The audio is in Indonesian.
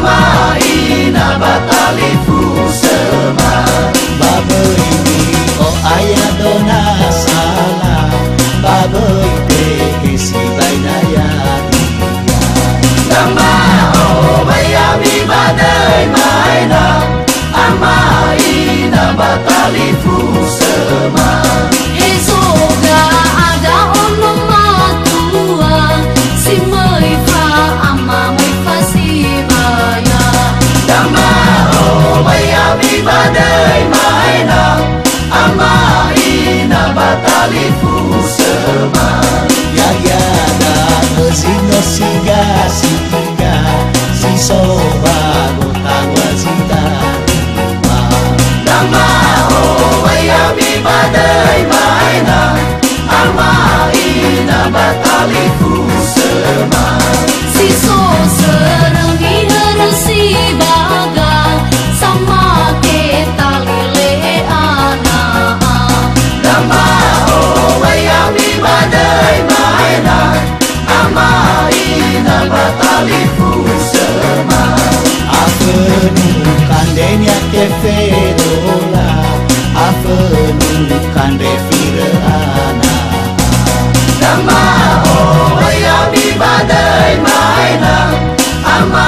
Dama ina batali fusema Babai o ayah dona salah Babai te isi bainaya Dama o bayami badai maina Ama ina batali fusema Esoga ada ono matua si mai fa ama mai fa si baya Dama o bayami badai maina Ama ina batali fusema Yaya da zino siga siga si soba gotagwa sida Dama o bayami badai maina Ama ina batali fusema si so serengi harsi baga sama kita lele ana Dama o bayami badai maina Ama ina batali fusema Avenu kandenya ke fedola Avenu kande firana Dama o bayami badai maina Ama